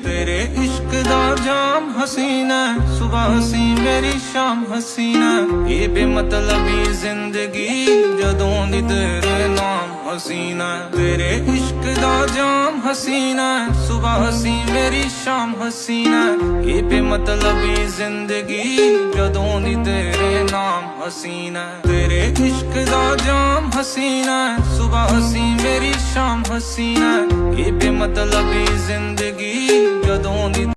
तेरे इश्क दा जाम हसीना, सुबह हसी मेरी शाम हसीना। ये बेमतलबी जिंदगी जदों दी तेरे नाम हसीना। तेरे इश्क दा जाम हसीना, सुबह हसी मेरी शाम हसीना। ये बेमतलबी जिंदगी जदों दी तेरे नाम हसीना। तेरे इश्क दा जाम हसीना, सुबह हसी मेरी शाम हसीना। ये बेमतलबी जिंदगी जदों दी